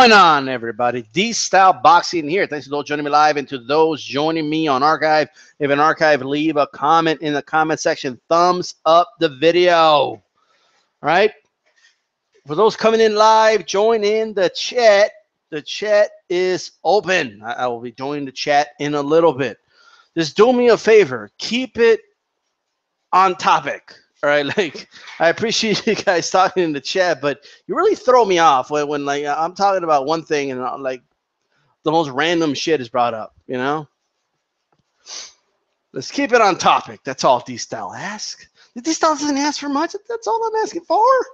Going on, everybody? DStyleBoxing here. Thanks to those joining me live and to those joining me on archive. If an archive, leave a comment in the comment section. Thumbs up the video. All right. For those coming in live, join in the chat. The chat is open. I will be joining the chat in a little bit. Just do me a favor. Keep it on topic. All right, like I appreciate you guys talking in the chat, but you really throw me off when like I'm talking about one thing and like the most random shit is brought up. Let's keep it on topic. That's all D-Style asks. D-Style doesn't ask for much. That's all I'm asking for. All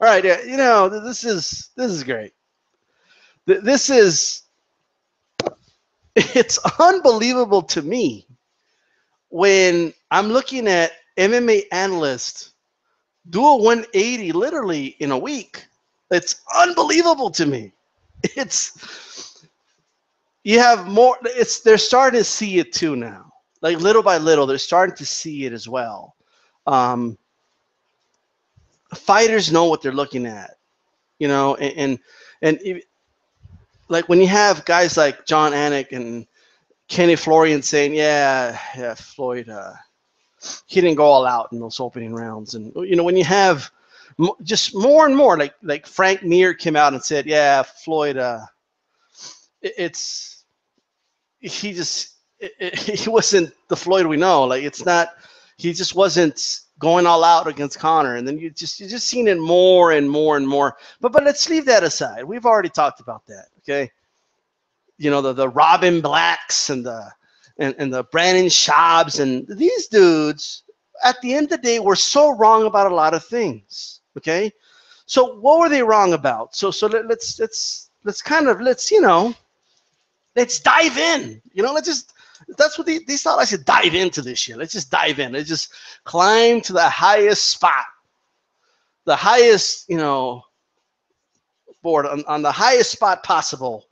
right, yeah, this is great. This is it's unbelievable to me when I'm looking at MMA analysts do a 180 literally in a week. It's unbelievable to me. You have more. They're starting to see it too now. Like little by little, they're starting to see it as well. Fighters know what they're looking at, and like when you have guys like John Anik and Kenny Florian saying, yeah, Floyd. He didn't go all out in those opening rounds, and when you have just more and more, like Frank Mir came out and said, yeah, Floyd, he wasn't the Floyd we know. Like he just wasn't going all out against Conor, and then you're just seeing it more and more and more. But let's leave that aside. We've already talked about that, okay? The Robin Blacks and the Brandon Schaubs and these dudes, at the end of the day, were so wrong about a lot of things. Okay, so what were they wrong about? So let's dive in. That's what these thought I should dive into this shit. Let's just dive in. Let's just climb to the highest spot, the highest board on the highest spot possible.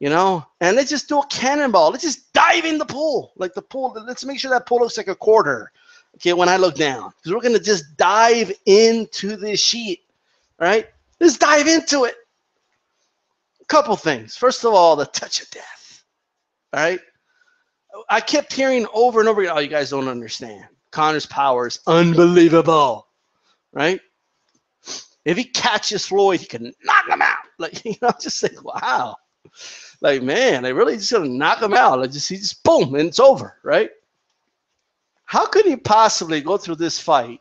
And let's just do a cannonball. Let's just dive in the pool. Like the pool, let's make sure that pool looks like a quarter, okay, when I look down. Because we're going to just dive into this sheet, all right? Let's dive into it. A couple things. First of all, the touch of death, all right? I kept hearing over and over again, oh, you guys don't understand. Conor's power is unbelievable, right? If he catches Floyd, he can knock him out. Like, just like, wow. Like, man, they really just gonna knock him out. He just boom, and it's over, right? How could he possibly go through this fight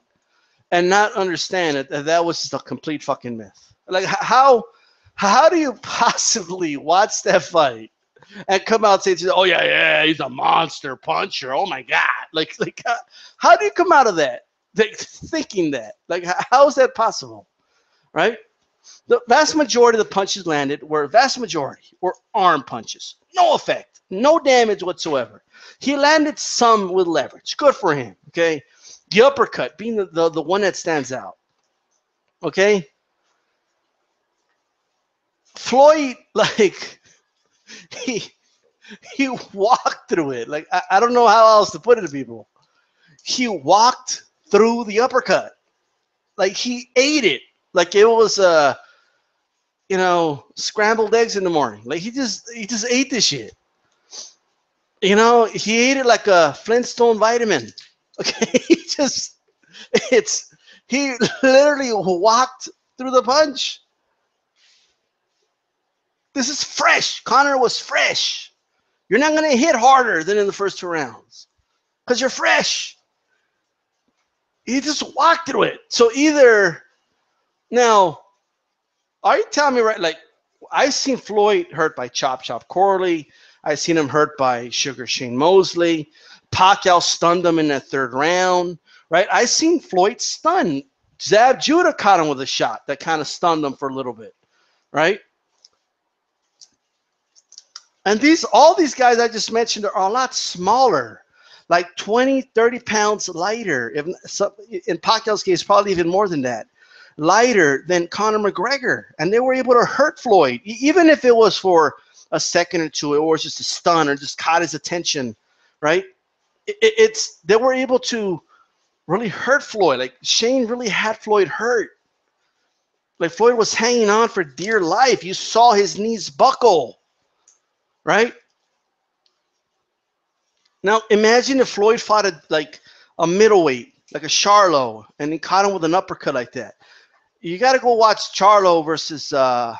and not understand that was just a complete fucking myth? Like, how do you possibly watch that fight and come out and say, oh yeah, he's a monster puncher. Oh my god, like how do you come out of that thinking that? Like, how is that possible, right? The vast majority of the punches landed were arm punches. No effect. No damage whatsoever. He landed some with leverage. Good for him. Okay. The uppercut being the one that stands out. Okay. Floyd, like, he walked through it. Like, I don't know how else to put it to people. He walked through the uppercut. Like, he ate it. Like it was scrambled eggs in the morning. Like he just ate this shit. He ate it like a Flintstone vitamin. Okay, he literally walked through the punch. This is fresh. Conor was fresh. You're not gonna hit harder than in the first 2 rounds because you're fresh. He just walked through it. So either now, are you telling me right? Like, I've seen Floyd hurt by Chop Corley. I've seen him hurt by Sugar Shane Mosley. Pacquiao stunned him in that 3rd round, right? I've seen Floyd stun. Zab Judah caught him with a shot that kind of stunned him for a little bit, right? And all these guys I just mentioned are a lot smaller, like 20, 30 pounds lighter. In Pacquiao's case, probably even more than that. Lighter than Conor McGregor, and they were able to hurt Floyd, even if it was for a second or two, or just a stun, or just caught his attention, right? They were able to really hurt Floyd. Like Shane really had Floyd hurt, Like Floyd was hanging on for dear life. You saw his knees buckle, right? Now imagine if Floyd fought a middleweight, like a Charlo, and he caught him with an uppercut like that. You got to go watch Charlo versus I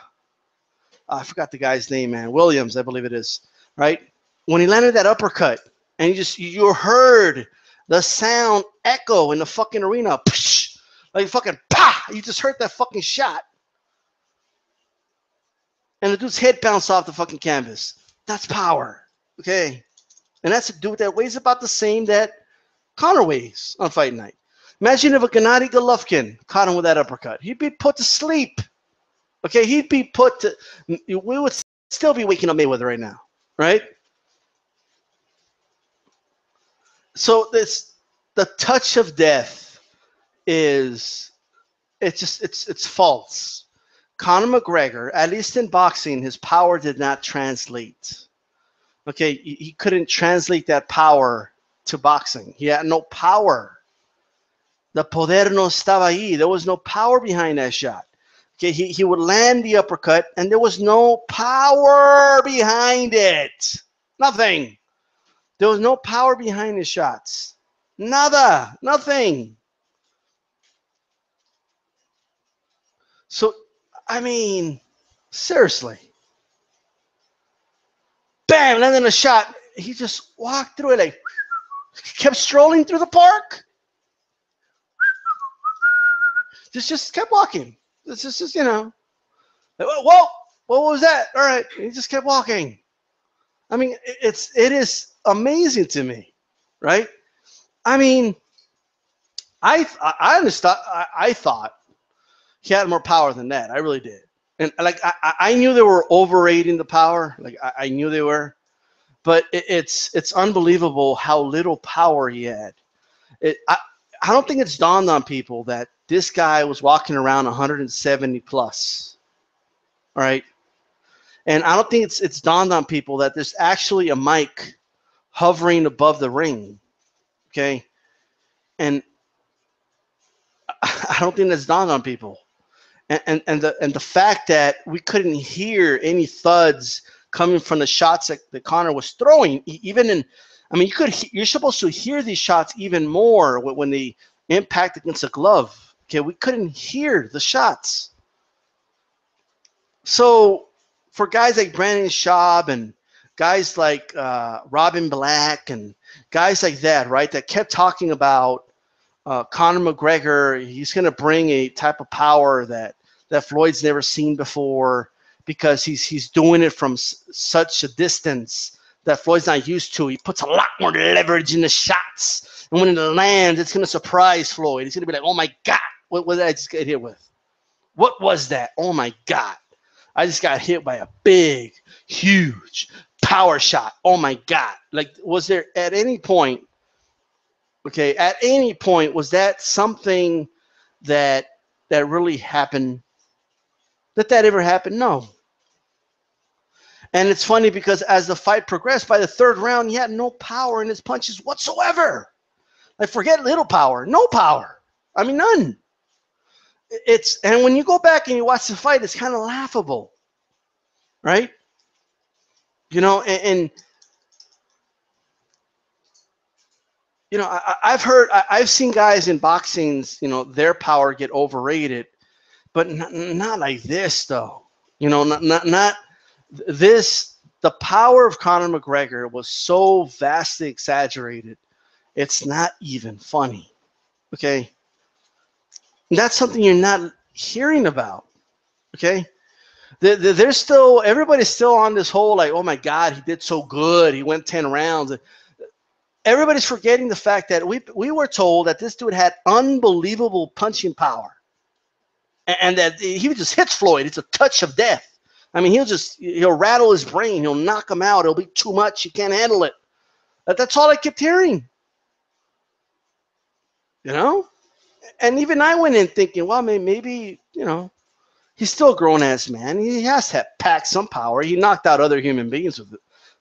forgot the guy's name, man. Williams, I believe it is, right? When he landed that uppercut, and you heard the sound echo in the fucking arena, like fucking pa! You just heard that fucking shot, and the dude's head bounced off the fucking canvas. That's power, okay? And that's a dude that weighs about the same that Conor weighs on fight night. Imagine if a Gennady Golovkin caught him with that uppercut. He'd be put to sleep. Okay, he'd be put to. We would still be waking up Mayweather right now, right? So the touch of death is it's false. Conor McGregor, at least in boxing, his power did not translate. Okay, he couldn't translate that power to boxing. He had no power. The poder no estaba ahí. There was no power behind that shot. Okay, he would land the uppercut, and there was no power behind it. Nothing. There was no power behind his shots. Nada. Nothing. So, I mean, seriously. Bam, landing a shot. He just walked through it, like, kept strolling through the park. Just kept walking. It's just you know. Like, whoa, what was that? All right, he just kept walking. I mean, it is amazing to me, right? I mean, I understand. I thought he had more power than that. I really did. And like I knew they were overrating the power. Like I knew they were, but it's unbelievable how little power he had. I don't think it's dawned on people that this guy was walking around 170 plus. All right, and I don't think it's dawned on people that there's actually a mic hovering above the ring. Okay, and I don't think that's dawned on people. And the fact that we couldn't hear any thuds coming from the shots that Conor was throwing, even in, I mean, you're supposed to hear these shots even more when they impact against a glove. Okay, we couldn't hear the shots. So for guys like Brandon Schaub and guys like Robin Black and guys like that, right, that kept talking about Conor McGregor, he's going to bring a type of power that Floyd's never seen before because he's doing it from such a distance that Floyd's not used to. He puts a lot more leverage in the shots. And when it lands, it's going to surprise Floyd. He's going to be like, oh, my God, what did I just get hit with? What was that? Oh, my God. I just got hit by a big, huge power shot. Oh, my God. Like, was there at any point, okay, at any point, was that something that really happened? That ever happened? No. And it's funny because as the fight progressed, by the third round, he had no power in his punches whatsoever. Like, forget little power, no power. I mean, none. And when you go back and you watch the fight, it's kind of laughable, right? You know, and you know, I've seen guys in boxing, you know, their power get overrated. But not like this, though. You know, not this. The power of Conor McGregor was so vastly exaggerated. It's not even funny. Okay, and that's something you're not hearing about. Okay, there's still everybody's still on this whole like, oh my God, he did so good. He went 10 rounds. Everybody's forgetting the fact that we were told that this dude had unbelievable punching power. And that he just hits Floyd. It's a touch of death. I mean, he'll rattle his brain. He'll knock him out. It'll be too much. He can't handle it. That's all I kept hearing. You know? And even I went in thinking, well, maybe, you know, he's still a grown-ass man. He has to pack some power. He knocked out other human beings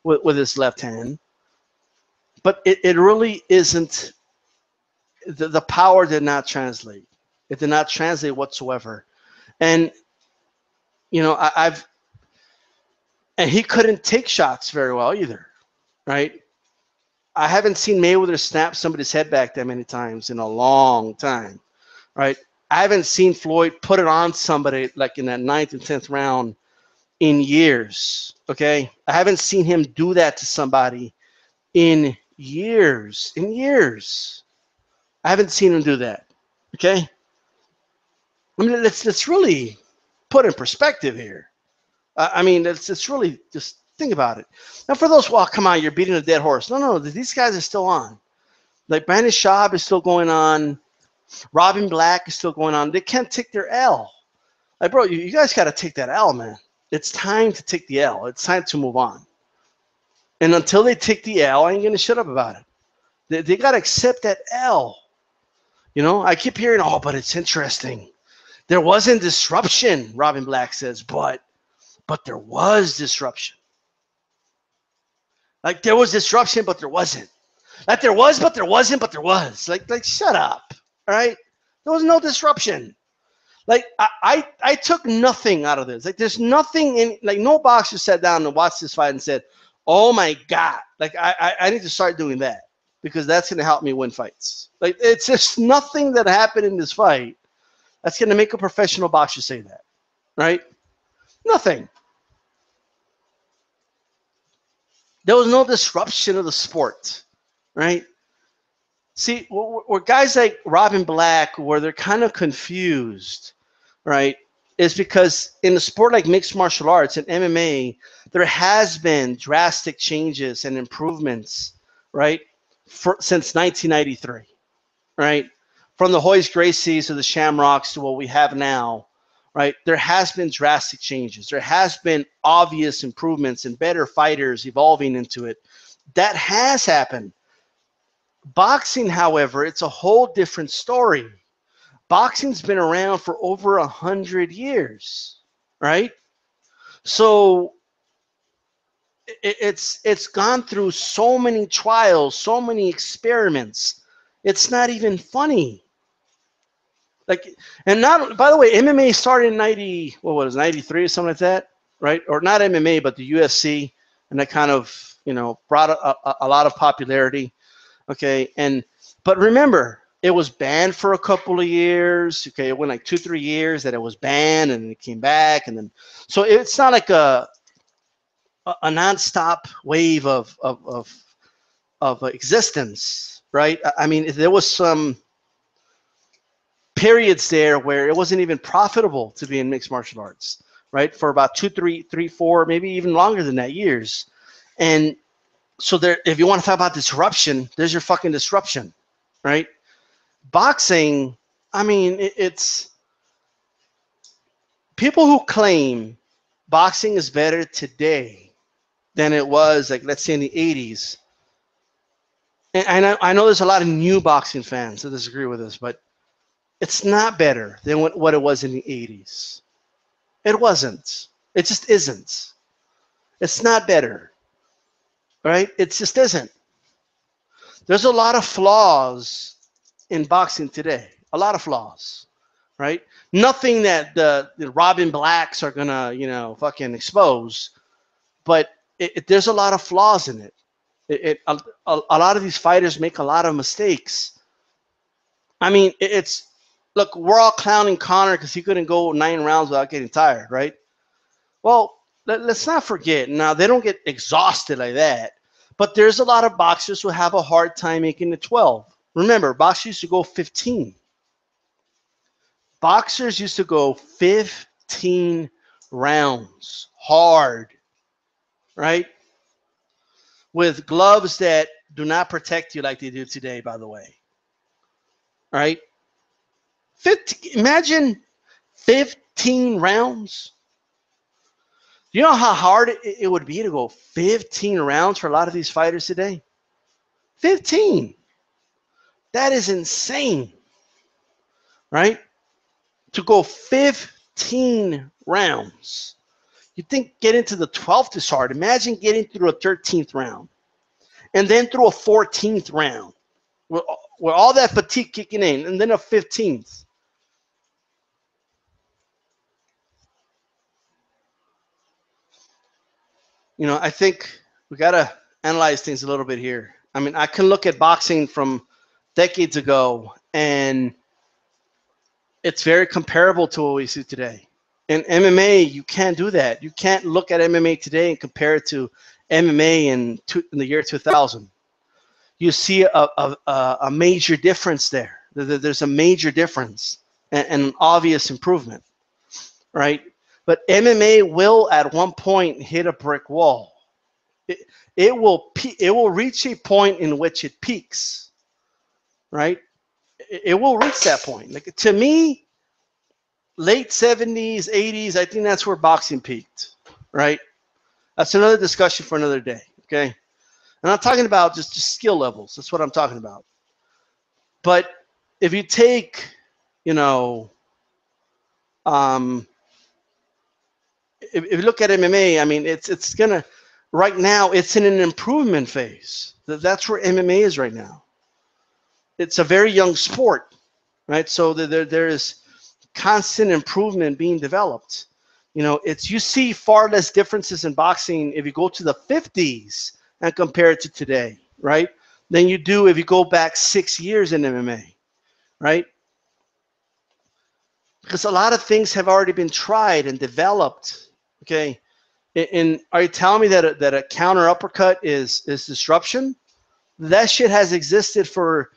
with his left hand. But it really isn't. The power did not translate. It did not translate whatsoever. And, you know, and he couldn't take shots very well either, right? I haven't seen Mayweather snap somebody's head back that many times in a long time, right? I haven't seen Floyd put it on somebody like in that 9th and 10th round in years, okay? I haven't seen him do that to somebody in years, I haven't seen him do that, okay? I mean, let's really put in perspective here. I mean, it's really just think about it. Now, for those, well, come on, you're beating a dead horse. No, these guys are still on. Like Brandon Schaub is still going on. Robin Black is still going on. They can't take their L. Like, bro, you guys got to take that L, man. It's time to take the L. It's time to move on. And until they take the L, I ain't going to shut up about it. They got to accept that L. You know, I keep hearing, oh, but it's interesting. There wasn't disruption, Robin Black says, but there was disruption. Like there was disruption, but there wasn't. Like there was, but there wasn't, but there was. Like shut up. All right? There was no disruption. Like I took nothing out of this. Like there's nothing in, like no boxer sat down and watched this fight and said, oh my God, like I need to start doing that because that's going to help me win fights. Like it's just nothing that happened in this fight that's going to make a professional boxer say that, right? Nothing. There was no disruption of the sport, right? See, where guys like Robin Black, where they're kind of confused, right, is because in a sport like mixed martial arts and MMA, there has been drastic changes and improvements, right, since 1993, right? From the Hoist Gracies to the Shamrocks to what we have now, right? There has been drastic changes. There has been obvious improvements and better fighters evolving into it. That has happened. Boxing, however, it's a whole different story. Boxing's been around for over 100 years, right? So it's gone through so many trials, so many experiments. It's not even funny. Like, and not, by the way, MMA started in 93 or something like that, right? Or not MMA, but the UFC, and that kind of, you know, brought a lot of popularity. Okay, but remember, it was banned for a couple of years. Okay, it went like 2-3 years that it was banned, and it came back, and then so it's not like a nonstop wave of existence, right? I mean, there was some periods there where it wasn't even profitable to be in mixed martial arts, right? For about 2, 3, 4, maybe even longer than that years, and so there, if you want to talk about disruption, there's your fucking disruption, right? Boxing, I mean, it's people who claim boxing is better today than it was, like, let's say in the 80s. And I know there's a lot of new boxing fans that disagree with this, but it's not better than what it was in the 80s. It wasn't. It just isn't. It's not better. Right? It just isn't. There's a lot of flaws in boxing today. A lot of flaws, right? Nothing that the Robin Blacks are gonna, you know, fucking expose, but there's a lot of flaws in it. A lot of these fighters make a lot of mistakes. I mean, look, we're all clowning Conor because he couldn't go 9 rounds without getting tired, right? Well, let's not forget. Now, they don't get exhausted like that. But there's a lot of boxers who have a hard time making it 12. Remember, boxers used to go 15. Boxers used to go 15 rounds hard, right? With gloves that do not protect you like they do today, by the way. Right? Imagine 15 rounds. You know how hard it would be to go 15 rounds for a lot of these fighters today? 15. That is insane, right? To go 15 rounds. You think getting to the 12th is hard. Imagine getting through a 13th round and then through a 14th round with all that fatigue kicking in, and then a 15th. You know, I think we got to analyze things a little bit here. I mean, I can look at boxing from decades ago, and it's very comparable to what we see today. In MMA, you can't do that. You can't look at MMA today and compare it to MMA in the year 2000. You see a major difference there. There's a major difference and an obvious improvement, right? But MMA will at one point hit a brick wall. It will reach a point in which it peaks, right? It will reach that point. Like, to me, late 70s, 80s, I think that's where boxing peaked, right? That's another discussion for another day, okay? And I'm talking about just skill levels. That's what I'm talking about. But if you take, you know, if you look at MMA, I mean, it's gonna, right now, it's in an improvement phase. That's where MMA is right now. It's a very young sport, right? So there is constant improvement being developed. You know, you see far less differences in boxing if you go to the 50s and compare it to today, right? Than you do if you go back 6 years in MMA, right? Because a lot of things have already been tried and developed, okay? And are you telling me that a counter uppercut is disruption? That shit has existed for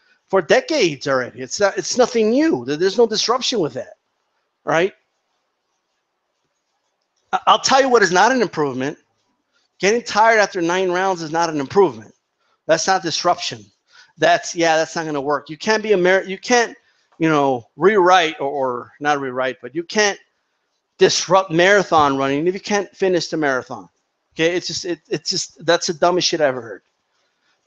decades already. It's nothing new. There's no disruption with that, right? I'll tell you what is not an improvement. Getting tired after 9 rounds is not an improvement. That's not disruption. That's not going to work. You can't be you can't, rewrite or not rewrite, but you can't disrupt marathon running if you can't finish the marathon. Okay, it's just that's the dumbest shit I ever heard.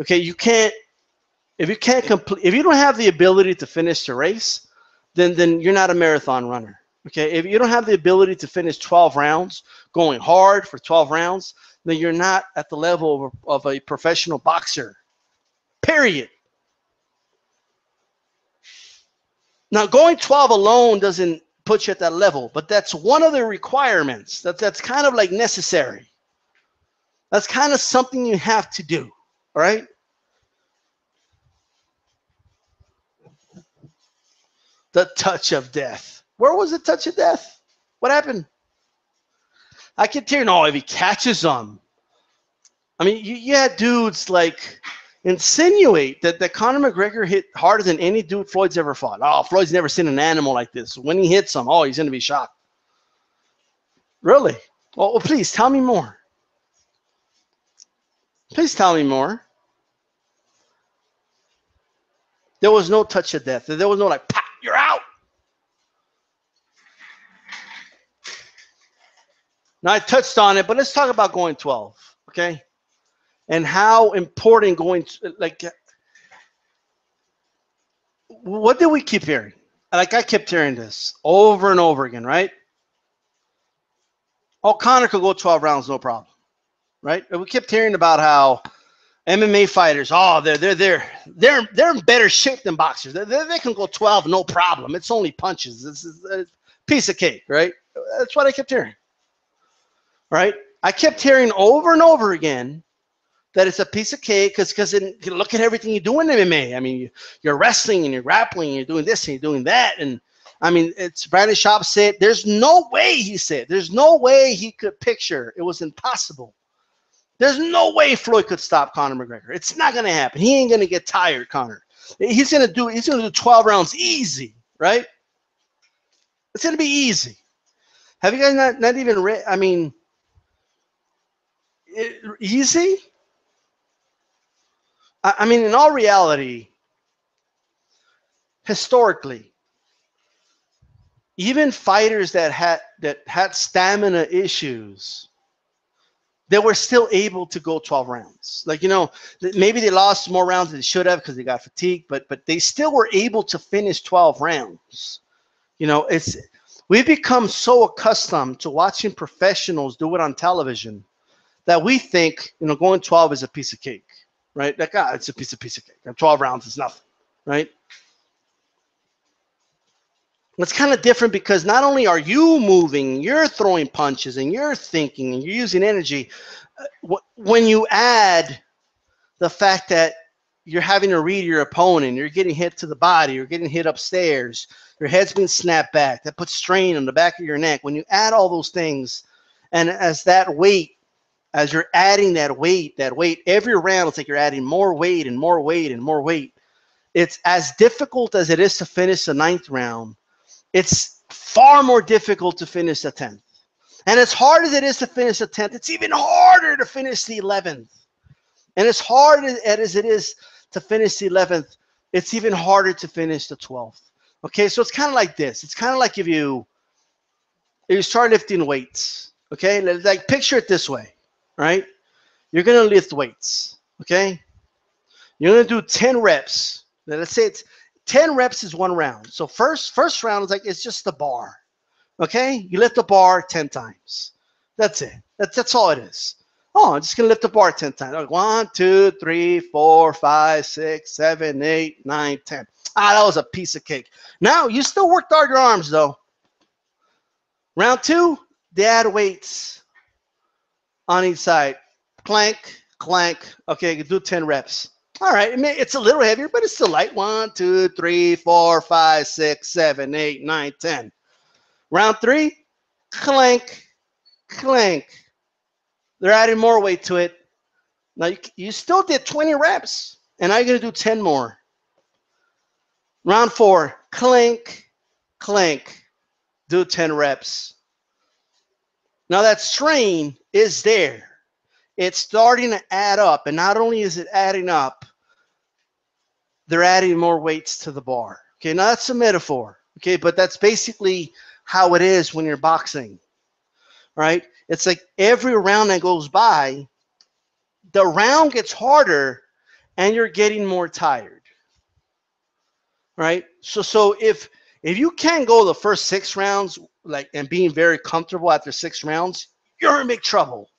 Okay, if you don't have the ability to finish the race, then you're not a marathon runner. Okay, if you don't have the ability to finish 12 rounds, going hard for 12 rounds, then you're not at the level of a professional boxer. Period. Now, going 12 alone doesn't put you at that level, but that's one of the requirements. That's kind of like necessary. That's kind of something you have to do, all right? The touch of death. Where was the touch of death? What happened? I kept hearing, oh, if he catches them. I mean, you had dudes like insinuate that Conor McGregor hit harder than any dude Floyd's ever fought. Oh, Floyd's never seen an animal like this. When he hits him, oh, he's going to be shocked. Really? Well, please tell me more. Please tell me more. There was no touch of death. There was no like, pop, you're out. Now, I touched on it, but let's talk about going 12, okay? And how important what did we keep hearing? Like, I kept hearing this over and over again, right? Oh, Conor could go 12 rounds, no problem, right? And we kept hearing about how MMA fighters, oh, they're in better shape than boxers. They can go 12, no problem. It's only punches. This is a piece of cake, right? That's what I kept hearing, right? I kept hearing over and over again that it's a piece of cake because look at everything you do in MMA. I mean, you're wrestling and you're grappling and you're doing this and you're doing that. And I mean, it's Brandon Schaub said, there's no way, he said, there's no way he could picture. It was impossible. There's no way Floyd could stop Conor McGregor. It's not going to happen. He ain't going to get tired, Conor. He's going to do 12 rounds easy, right? It's going to be easy. Have you guys not even read? I mean, easy? I mean, in all reality, historically, even fighters that had stamina issues, they were still able to go 12 rounds. Like, maybe they lost more rounds than they should have because they got fatigued, but they still were able to finish 12 rounds. We've become so accustomed to watching professionals do it on television that we think, going 12 is a piece of cake, right? Like, it's a piece of cake. And 12 rounds is nothing, right? It's kind of different because not only are you moving, you're throwing punches and you're thinking and you're using energy. When you add the fact that you're having to read your opponent, you're getting hit to the body, you're getting hit upstairs, your head's being snapped back, that puts strain on the back of your neck. When you add all those things, and as that weight, as you're adding that weight, every round, it's like you're adding more weight and more weight and more weight. It's as difficult as it is to finish the 9th round. It's far more difficult to finish the 10th. And as hard as it is to finish the 10th, it's even harder to finish the 11th. And as hard as it is to finish the 11th, it's even harder to finish the 12th. Okay, so it's kind of like this. It's kind of like if you start lifting weights. Okay, like picture it this way, right? You're going to lift weights, okay? You're going to do 10 reps. Now, let's say it's 10 reps is 1 round. So first round is like it's just the bar. Okay? You lift the bar 10 times. That's it. That's all it is. Oh, I'm just gonna lift the bar 10 times. Like 1, 2, 3, 4, 5, 6, 7, 8, 9, 10. Ah, that was a piece of cake. Now you still worked hard your arms though. Round 2, they add weights on each side. Clank, clank. Okay, you do 10 reps. All right, it's a little heavier, but it's still light. 1, 2, 3, 4, 5, 6, 7, 8, 9, 10. Round 3, clank, clank. They're adding more weight to it. Now, you still did 20 reps, and now you're going to do 10 more. Round 4, clank, clank. Do 10 reps. Now, that strain is there. It's starting to add up, and not only is it adding up, they're adding more weights to the bar. Okay, now that's a metaphor, okay, but that's basically how it is when you're boxing, right? It's like every round that goes by, the round gets harder, and you're getting more tired, right? So if you can't go the first 6 rounds and being very comfortable after 6 rounds, you're in big trouble.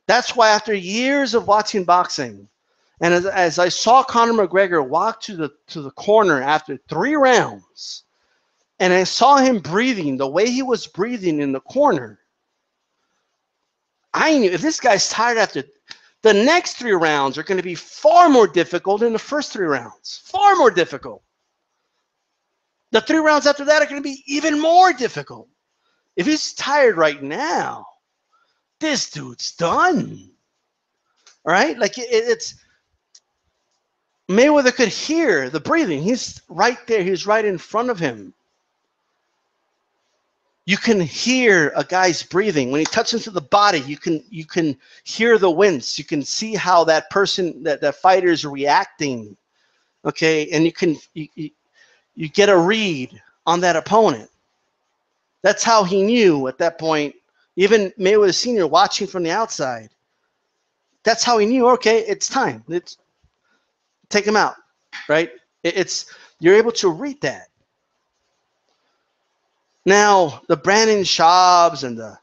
That's why after years of watching boxing, and as I saw Conor McGregor walk to the corner after 3 rounds, and I saw him breathing, the way he was breathing in the corner, I knew if this guy's tired after the next 3 rounds are going to be far more difficult than the first 3 rounds. Far more difficult. The 3 rounds after that are going to be even more difficult. If he's tired right now, this dude's done. All right? Like it's Mayweather could hear the breathing. He's right there. He's right in front of him. You can hear a guy's breathing. When he touches into the body, you can hear the wince. You can see how that person, that fighter is reacting. Okay? And you get a read on that opponent. That's how he knew at that point. Even Mayweather Sr. watching from the outside. That's how he knew, okay, it's time. Take him out, right? You're able to read that. Now, the Brandon Schaubs and the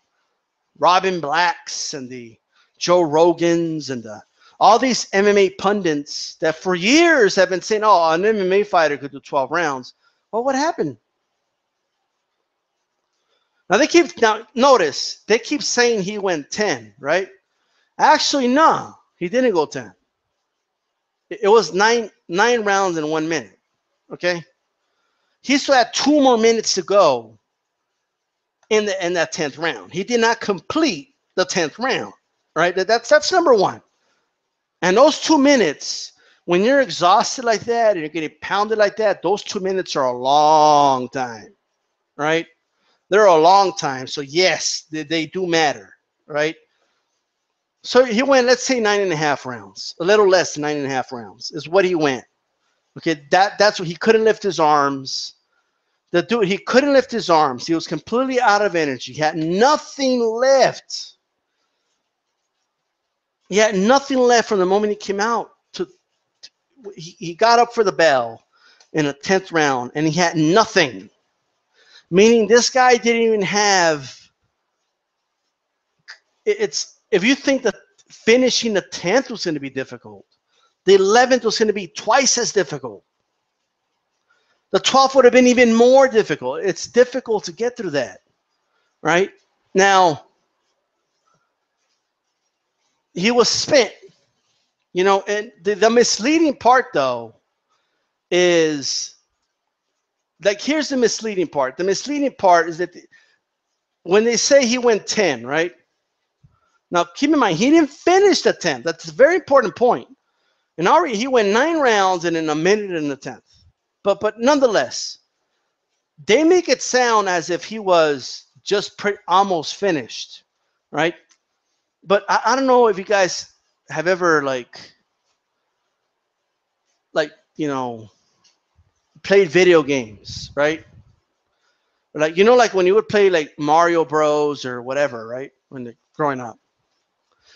Robin Blacks and the Joe Rogans and all these MMA pundits that for years have been saying, oh, an MMA fighter could do 12 rounds. Well, what happened? Now, notice, they keep saying he went 10, right? Actually, no, he didn't go 10. It was nine rounds in 1 minute, okay? He still had 2 more minutes to go in that 10th round. He did not complete the 10th round, right? That's number 1. And those 2 minutes, when you're exhausted like that and you're getting pounded like that, those 2 minutes are a long time, right? They're a long time. So yes, they do matter, right? So he went, let's say 9.5 rounds, a little less than 9.5 rounds is what he went. Okay, that's what he couldn't lift his arms. The dude, he couldn't lift his arms. He was completely out of energy. He had nothing left. He had nothing left from the moment he came out. He got up for the bell in the 10th round, and he had nothing. Meaning this guy didn't even have. If you think that finishing the 10th was going to be difficult, the 11th was going to be twice as difficult. The 12th would have been even more difficult. It's difficult to get through that, right? Now, he was spent, you know, and the misleading part, though, is like, here's the misleading part. The misleading part is that when they say he went 10, right? Now, keep in mind, he didn't finish the 10th. That's a very important point. And already he went 9 rounds and in a minute in the 10th. But nonetheless, they make it sound as if he was just almost finished, right? But I don't know if you guys have ever like you know, played video games, right? Like, you know, like when you would play like Mario Bros or whatever, right? When they're growing up,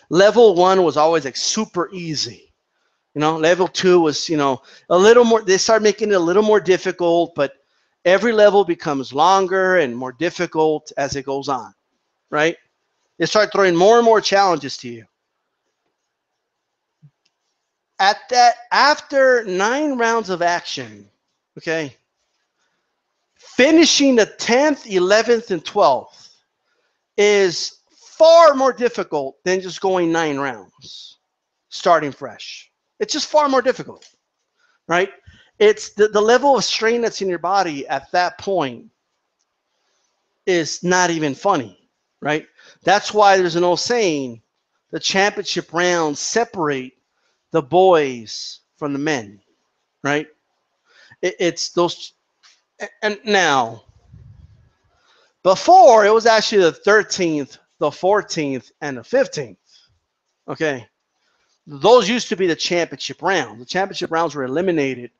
level 1 was always like super easy. You know, level 2 was, you know, a little more. They start making it a little more difficult, but every level becomes longer and more difficult as it goes on, right? They start throwing more and more challenges to you. After 9 rounds of action, okay, finishing the 10th, 11th, and 12th is far more difficult than just going 9 rounds, starting fresh. It's just far more difficult, right? It's the level of strain that's in your body at that point is not even funny, right? That's why there's an old saying, the championship rounds separate the boys from the men, right? It's those. And now, before, it was actually the 13th, the 14th, and the 15th, okay? Those used to be the championship rounds. The championship rounds were eliminated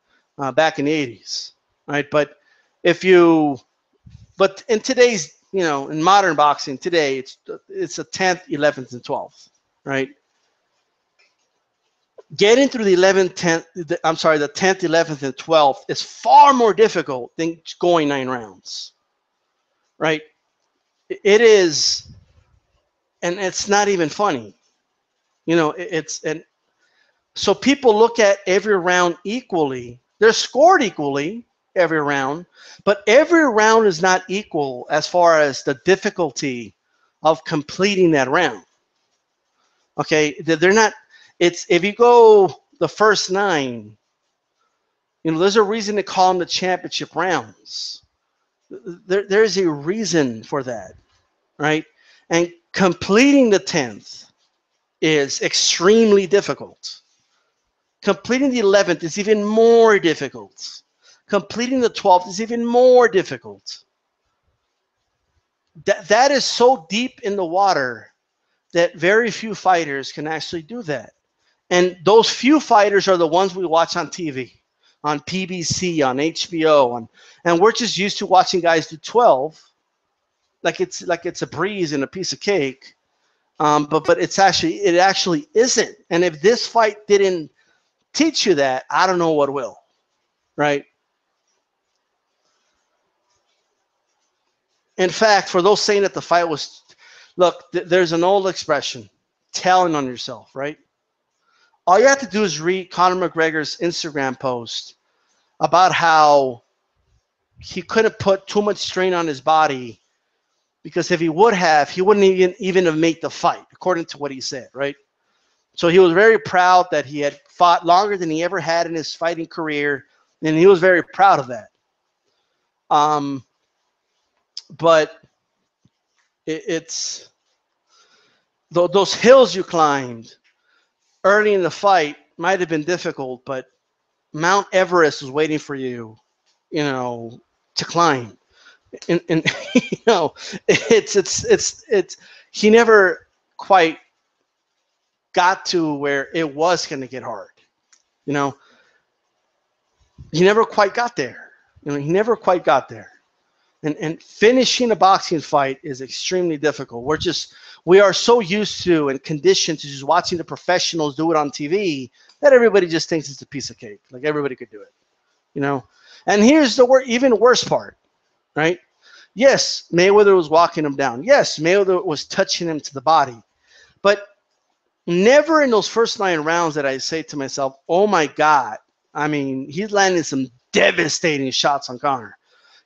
back in the 80s, right? But in today's, you know, in modern boxing today, it's the 10th, 11th, and 12th, right? Getting through the 11th, 10th, the 10th, 11th, and 12th is far more difficult than going 9 rounds, right? It is, and it's not even funny. You know, and so people look at every round equally. They're scored equally every round, but every round is not equal as far as the difficulty of completing that round. Okay, they're not. It's, if you go the first 9, you know, there's a reason to call them the championship rounds. There's a reason for that, right? And completing the 10th is extremely difficult. Completing the 11th is even more difficult. Completing the 12th is even more difficult. That is so deep in the water that very few fighters can actually do that. And those few fighters are the ones we watch on TV, on PBC, on HBO, and we're just used to watching guys do 12, like it's a breeze and a piece of cake. But it actually isn't. And if this fight didn't teach you that, I don't know what will, right? In fact, for those saying that the fight was, look, there's an old expression, telling on yourself, right? All you have to do is read Conor McGregor's Instagram post about how he couldn't put too much strain on his body, because if he would have, he wouldn't even have made the fight, according to what he said, right? So he was very proud that he had fought longer than he ever had in his fighting career, and he was very proud of that. But it's those hills you climbed early in the fight might have been difficult, but Mount Everest was waiting for you, you know, to climb. And you know, it's he never quite got to where it was going to get hard. You know, he never quite got there. You know, he never quite got there. And finishing a boxing fight is extremely difficult. We are so used to and conditioned to just watching the professionals do it on TV that everybody just thinks it's a piece of cake. Like everybody could do it, you know? And here's the even worse part, right? Yes, Mayweather was walking him down. Yes, Mayweather was touching him to the body. But never in those first 9 rounds did I say to myself, oh my God, I mean, he's landing some devastating shots on Conor.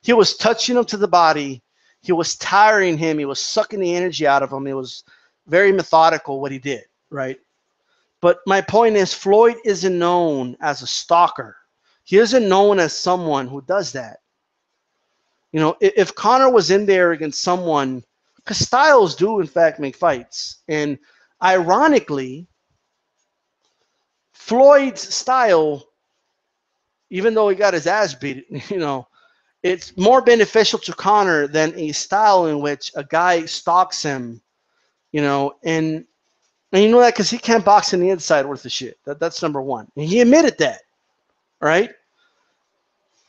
He was touching him to the body. He was tiring him. He was sucking the energy out of him. It was very methodical what he did, right? But my point is, Floyd isn't known as a stalker. He isn't known as someone who does that. You know, if Conor was in there against someone, because styles do, in fact, make fights. And ironically, Floyd's style, even though he got his ass beat, you know, it's more beneficial to Conor than a style in which a guy stalks him, you know, and you know that because he can't box on the inside worth of shit. That's number one. And he admitted that, right?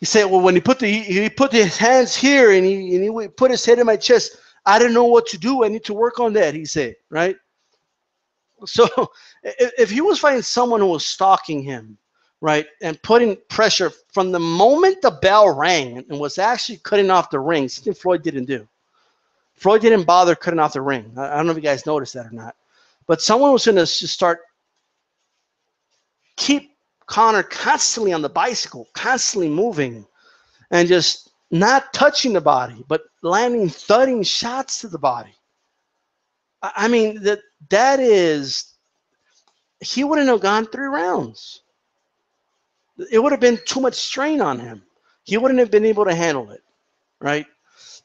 He said, well, when he put his hands here and he put his head in my chest, I didn't know what to do. I need to work on that, he said, right? So if he was fighting someone who was stalking him, right, and putting pressure from the moment the bell rang and was actually cutting off the ring, something Floyd didn't do. Floyd didn't bother cutting off the ring. I don't know if you guys noticed that or not. But someone was going to just keep Conor constantly on the bicycle, constantly moving, and just not touching the body, but landing thudding shots to the body. I mean, that is, he wouldn't have gone 3 rounds. It would have been too much strain on him. He wouldn't have been able to handle it, right?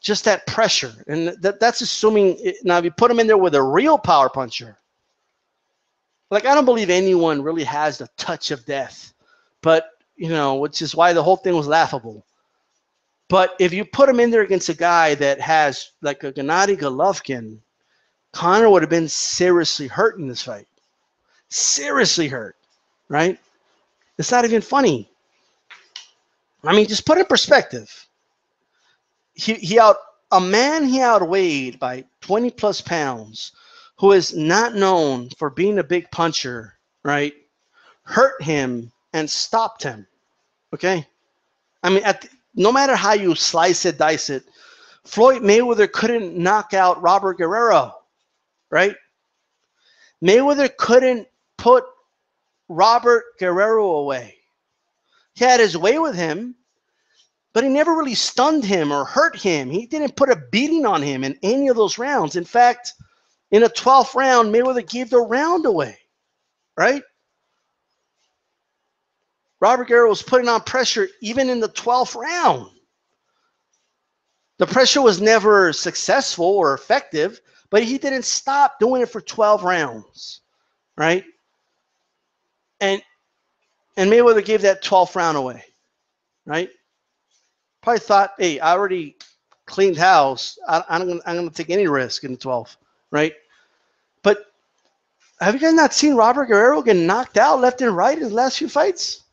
Just that pressure. And that's assuming, now if you put him in there with a real power puncher, like, I don't believe anyone really has the touch of death, but, you know, which is why the whole thing was laughable. But if you put him in there against a guy that has, like, a Gennady Golovkin, Conor would have been seriously hurt in this fight. Seriously hurt, right? It's not even funny. I mean, just put it in perspective. A man he outweighed by 20-plus pounds, who is not known for being a big puncher, right, hurt him and stopped him, okay? I mean, no matter how you slice it, dice it, Floyd Mayweather couldn't knock out Robert Guerrero, right? Mayweather couldn't put Robert Guerrero away. He had his way with him, but he never really stunned him or hurt him. He didn't put a beating on him in any of those rounds. In fact, in a 12th round, Mayweather gave the round away, right? Robert Guerrero was putting on pressure even in the 12th round. The pressure was never successful or effective, but he didn't stop doing it for 12 rounds, right? And Mayweather gave that 12th round away, right? Probably thought, hey, I already cleaned house. I'm going to take any risk in the 12th, right? But have you guys not seen Robert Guerrero get knocked out left and right in his last few fights?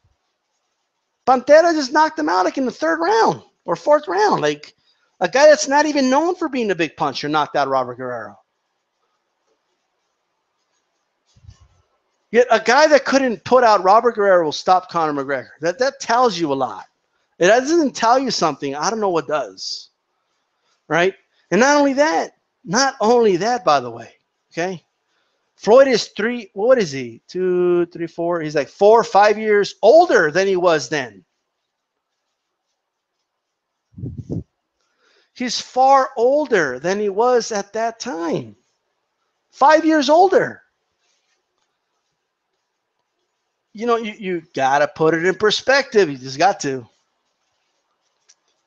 Pantera just knocked him out like in the 3rd round or 4th round. Like, a guy that's not even known for being a big puncher knocked out Robert Guerrero. Yet a guy that couldn't put out Robert Guerrero stopped Conor McGregor. That tells you a lot. It doesn't tell you something. I don't know what does, right? And not only that, by the way, okay? Floyd is what is he? 2, 3, 4. He's like 4 or 5 years older than he was then. He's far older than he was at that time. 5 years older. You know, you got to put it in perspective. You just got to.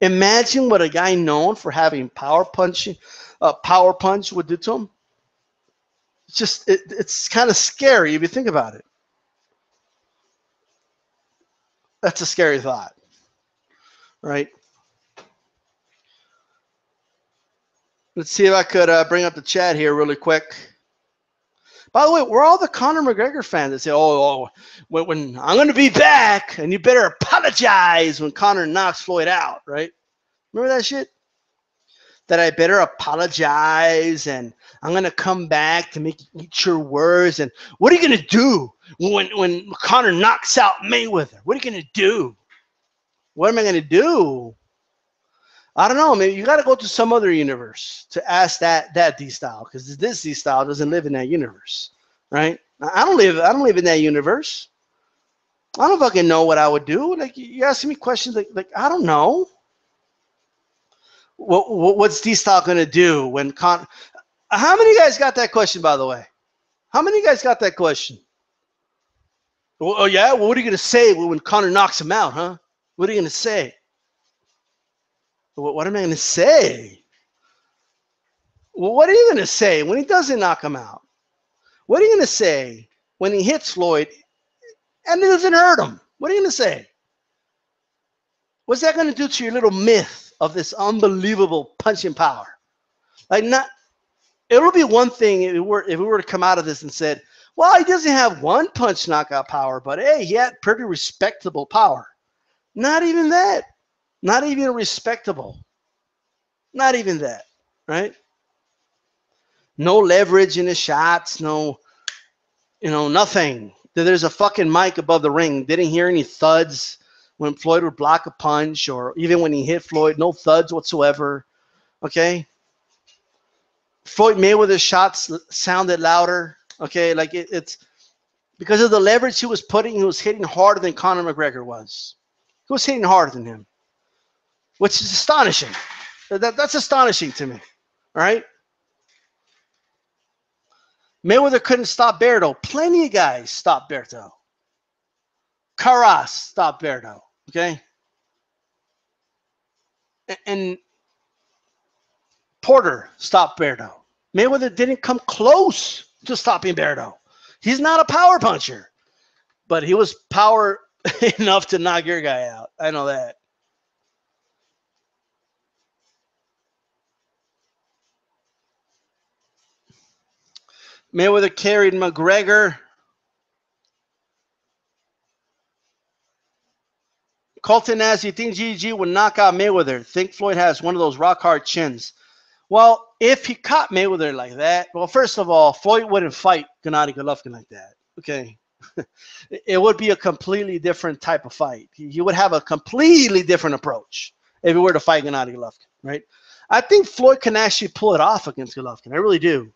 Imagine what a guy known for having power punch would do to him. It's kind of scary if you think about it. That's a scary thought, right? Let's see if I could bring up the chat here really quick. By the way, we're all the Conor McGregor fans that say, when I'm going to be back, and you better apologize when Conor knocks Floyd out, right? Remember that shit? That I better apologize, and I'm going to come back to make you eat your words. And what are you going to do when Conor knocks out Mayweather? What are you going to do? What am I going to do? I don't know. Maybe you got to go to some other universe to ask that DStyle, because this DStyle doesn't live in that universe, right? I don't live in that universe. I don't fucking know what I would do. Like, you asking me questions like I don't know. What's D-Style gonna do when How many guys got that question, by the way? How many guys got that question? Oh yeah, well, what are you gonna say when Conor knocks him out, huh? What are you gonna say? What am I gonna say? Well, what are you gonna say when he doesn't knock him out? What are you gonna say when he hits Floyd and it doesn't hurt him? What are you gonna say? What's that gonna do to your little myth of this unbelievable punching power? Like, not. It would be one thing if we were to come out of this and said, well, he doesn't have one punch knockout power, but hey, he had pretty respectable power. Not even that. Not even respectable. Not even that, right? No leverage in his shots, no, nothing. There's a fucking mic above the ring. Didn't hear any thuds when Floyd would block a punch, or even when he hit Floyd, no thuds whatsoever, okay? Floyd Mayweather's shots sounded louder, okay? Like, it's because of the leverage he was putting. He was hitting harder than Conor McGregor was. He was hitting harder than him, which is astonishing. That's astonishing to me, all right? Mayweather couldn't stop Berto. Plenty of guys stopped Berto. Carras stopped Berto, okay? And Porter stopped Berto. Mayweather didn't come close to stopping Berto. He's not a power puncher, but he was power enough to knock your guy out. I know that. Mayweather carried McGregor. Colton asks, you think GG would knock out Mayweather? Think Floyd has one of those rock hard chins? Well, if he caught Mayweather like that, well, first of all, Floyd wouldn't fight Gennady Golovkin like that. Okay. It would be a completely different type of fight. He would have a completely different approach if he were to fight Gennady Golovkin, right? I think Floyd can actually pull it off against Golovkin. I really do.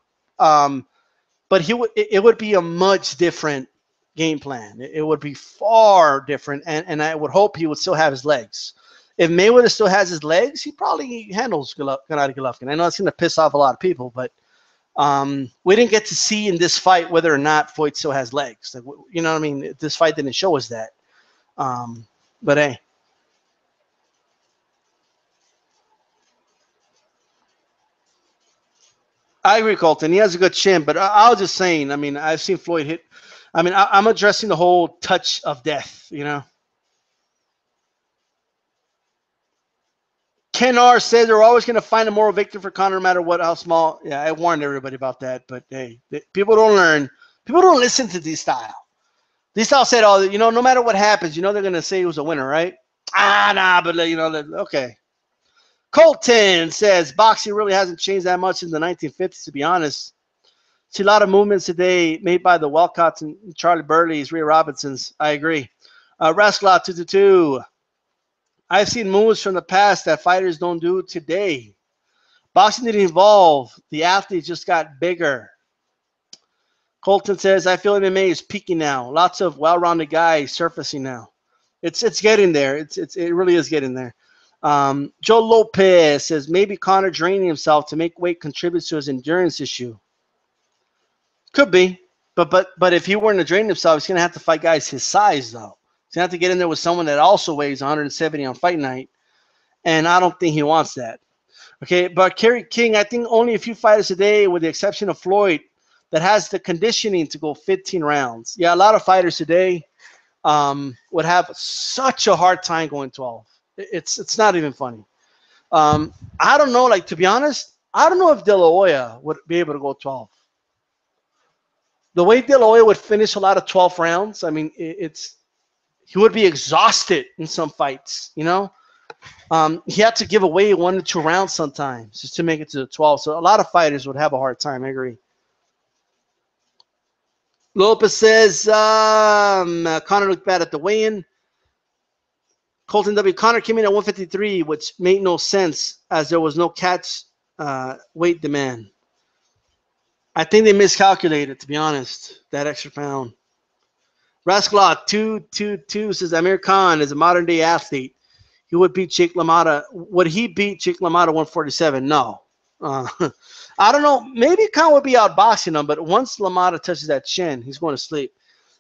But it would be a much different game plan. It would be far different, and I would hope he would still have his legs. If Mayweather still has his legs, he probably handles Gennady Golovkin. I know it's going to piss off a lot of people, but we didn't get to see in this fight whether or not Floyd still has legs. Like, you know what I mean? This fight didn't show us that. But hey. I agree, Colton. He has a good chin, but I was just saying, I mean, I've seen Floyd hit. I mean, I'm addressing the whole touch of death, you know? Ken R says they're always going to find a moral victory for Conor no matter what, how small. Yeah, I warned everybody about that, but hey, people don't learn. People don't listen to D-Style. D-Style said, oh, no matter what happens, they're going to say he was a winner, right? Nah, but, okay. Colton says boxing really hasn't changed that much in the 1950s, to be honest. See a lot of movements today made by the Walcotts and Charlie Burleys, Rhea Robinsons. I agree. Rascalot 222. I've seen moves from the past that fighters don't do today. Boxing didn't evolve. The athletes just got bigger. Colton says, I feel MMA is peaking now. Lots of well-rounded guys surfacing now. It's getting there. It really is getting there. Joe Lopez says, maybe Conor draining himself to make weight contributes to his endurance issue. Could be. But if he weren't to drain himself, he's going to have to fight guys his size, though. He's going to have to get in there with someone that also weighs 170 on fight night. And I don't think he wants that. Okay, but Kerry King, I think only a few fighters today, with the exception of Floyd, that has the conditioning to go 15 rounds. Yeah, a lot of fighters today would have such a hard time going 12. It's not even funny. I don't know, to be honest, I don't know if De La Hoya would be able to go 12. The way De La Hoya would finish a lot of 12 rounds, I mean, he would be exhausted in some fights, He had to give away 1 or 2 rounds sometimes just to make it to the 12. So a lot of fighters would have a hard time. I agree. Lopez says Conor looked bad at the weigh-in. Colton W. Conor came in at 153, which made no sense as there was no catch weight demand. I think they miscalculated, to be honest, that extra pound. Rascalot 222 says Amir Khan is a modern day athlete. He would beat Jake LaMotta. Would he beat Jake LaMotta 147? No. Uh, I don't know. Maybe Khan would be outboxing him, but once LaMotta touches that chin, he's going to sleep.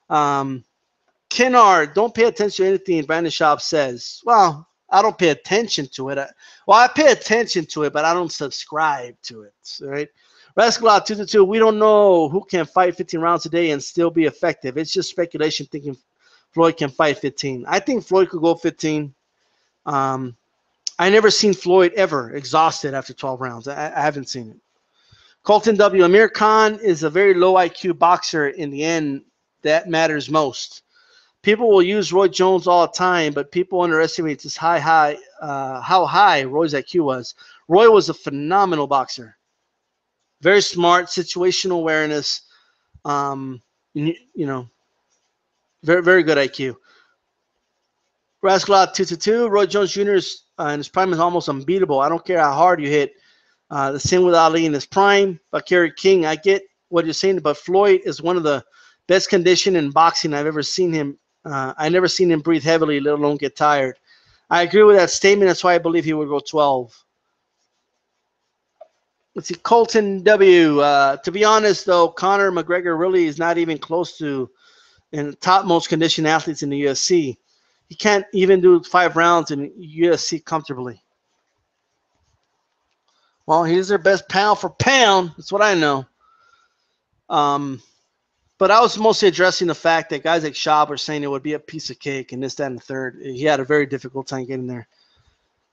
Kennard, don't pay attention to anything Brandon Schaub says. Well, I don't pay attention to it. I pay attention to it, but I don't subscribe to it. Right? Rascalot 222, we don't know who can fight 15 rounds a day and still be effective. It's just speculation thinking Floyd can fight 15. I think Floyd could go 15. I never seen Floyd ever exhausted after 12 rounds. I haven't seen it. Colton W. Amir Khan is a very low IQ boxer. In the end, that matters most. People will use Roy Jones all the time, but people underestimate just how high Roy's IQ was. Roy was a phenomenal boxer. Very smart, situational awareness. You know, very, very good IQ. Rascalot 222, Roy Jones Jr. In his prime is almost unbeatable. I don't care how hard you hit. The same with Ali in his prime. Bakary King, I get what you're saying, but Floyd is one of the best conditioned in boxing I've ever seen him. I never seen him breathe heavily, let alone get tired. I agree with that statement. That's why I believe he would go 12. Let's see, Colton W. To be honest, though, Conor McGregor really is not even close to the top most conditioned athletes in the UFC. He can't even do 5 rounds in UFC comfortably. Well, he's their best pound for pound. That's what I know. But I was mostly addressing the fact that guys like Schaub were saying it would be a piece of cake and this, that, and the third. He had a very difficult time getting there.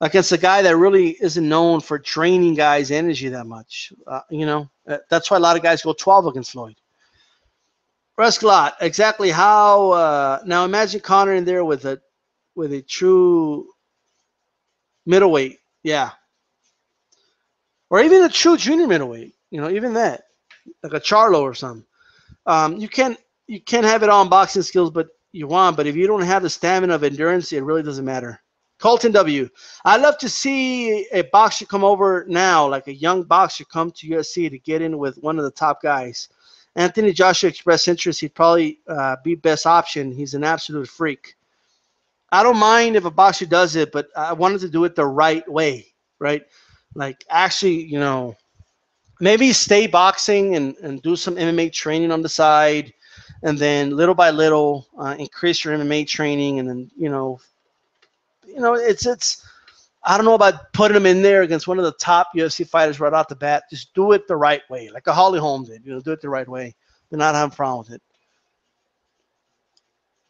Against a guy that really isn't known for draining guys' energy that much. That's why a lot of guys go 12 against Floyd. Rascalot, exactly how now imagine Conor in there with a true middleweight, yeah. Or even a true junior middleweight, even that. Like a Charlo or something. You can't have it all in boxing skills, but if you don't have the stamina of endurance, it really doesn't matter. Colton W. I'd love to see a boxer come over now, like a young boxer come to UFC to get in with one of the top guys. Anthony Joshua expressed interest. He'd probably be best option. He's an absolute freak. I don't mind if a boxer does it, but I wanted to do it the right way, right? Like actually, maybe stay boxing and do some MMA training on the side, and then little by little increase your MMA training, and then it's I don't know about putting him in there against one of the top UFC fighters right off the bat. Just do it the right way, like a Holly Holm did. Do it the right way. Do not have a problem with it.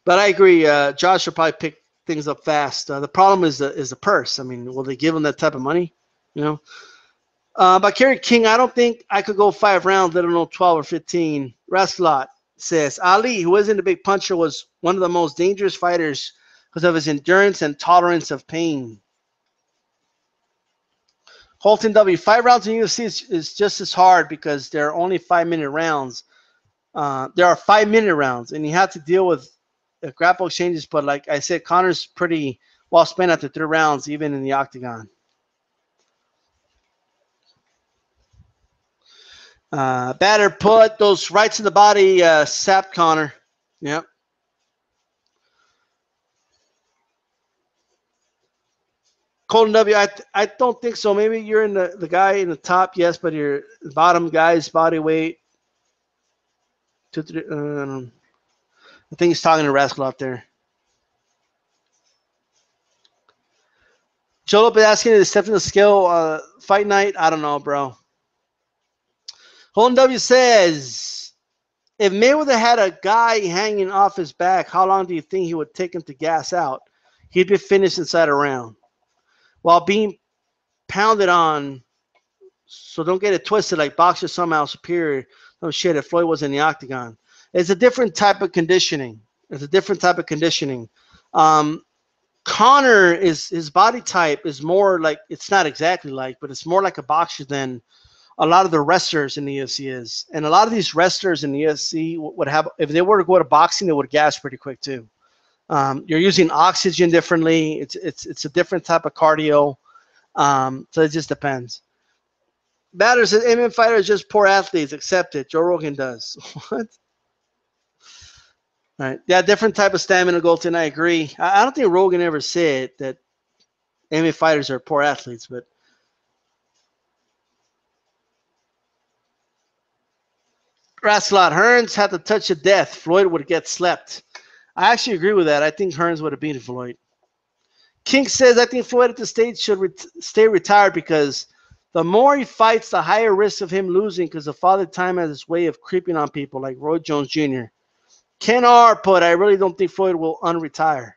But I agree. Josh will probably pick things up fast. The problem is the purse. I mean, will they give him that type of money? But Kerry King, I don't think I could go 5 rounds, let alone 12 or 15. Rascalot says Ali, who isn't a big puncher, was one of the most dangerous fighters because of his endurance and tolerance of pain. Colton W. 5 rounds in UFC is just as hard because there are only 5-minute rounds. There are 5-minute rounds, and you have to deal with grapple exchanges. But like I said, Conor's pretty well spent after 3 rounds, even in the octagon. Batter put those rights in the body, sapped Conor. Yep. Colton W, I don't think so. Maybe you're in the guy in the top, yes, but your bottom guy's body weight. I think he's talking to Rascal out there. Joe Lopez asking to step in the scale fight night. I don't know, bro. Colton W says, if Mayweather had a guy hanging off his back, how long do you think he would take him to gas out? He'd be finished inside a round. While being pounded on, so don't get it twisted like boxers somehow superior. No shit, if Floyd was in the octagon. It's a different type of conditioning. Conor his body type is more like, it's not exactly like, but it's more like a boxer than a lot of the wrestlers in the UFC is. And a lot of these wrestlers in the UFC would have, if they were to go to boxing, they would gas pretty quick too. You're using oxygen differently. It's a different type of cardio. So it just depends. Batters and MMA fighters just poor athletes. Accept it. Joe Rogan does. What? Right. Yeah, different type of stamina, Golden. I agree. I don't think Rogan ever said that MMA fighters are poor athletes, but Rascalot Hearns had the touch of death. Floyd would get slept. I actually agree with that. I think Hearns would have beaten Floyd. King says, I think Floyd at this stage should stay retired because the more he fights, the higher risk of him losing because the father time has this way of creeping on people like Roy Jones Jr. Ken R. put, I really don't think Floyd will unretire.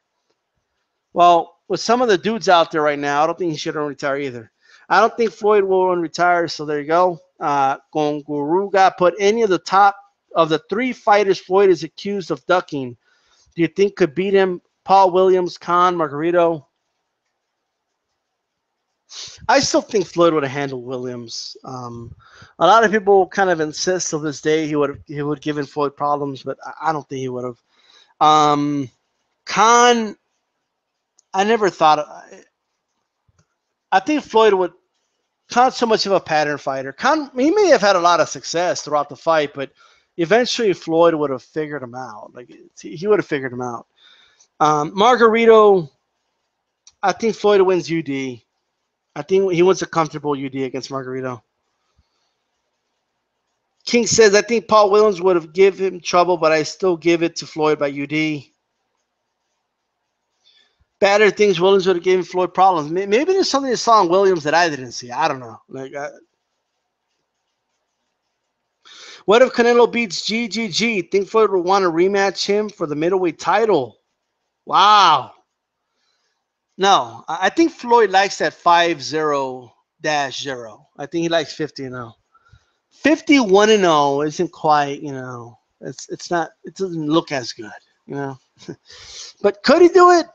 Well, with some of the dudes out there right now, I don't think he should unretire either. I don't think Floyd will unretire, so there you go. Gonguruga put any of the top of the 3 fighters Floyd is accused of ducking. Do you think could beat him? Paul Williams, Khan, Margarito. I still think Floyd would have handled Williams. A lot of people kind of insist to this day he would given Floyd problems, but I don't think he would have. Khan, I never thought. I think Floyd would. Khan's so much of a pattern fighter. Khan, he may have had a lot of success throughout the fight, but eventually Floyd would have figured him out. Like he would have figured him out. Margarito, I think Floyd wins UD. I think he wins a comfortable UD against Margarito. King says, I think Paul Williams would have given him trouble, but I still give it to Floyd by UD. Batter thinks Williams would have given Floyd problems. Maybe there's something I saw in Williams that I didn't see. I don't know. What if Canelo beats GGG? Think Floyd would want to rematch him for the middleweight title? Wow. No, I think Floyd likes that 5-0-0. I think he likes 50-0. 51-0 isn't quite, it's not, it doesn't look as good, But could he do it?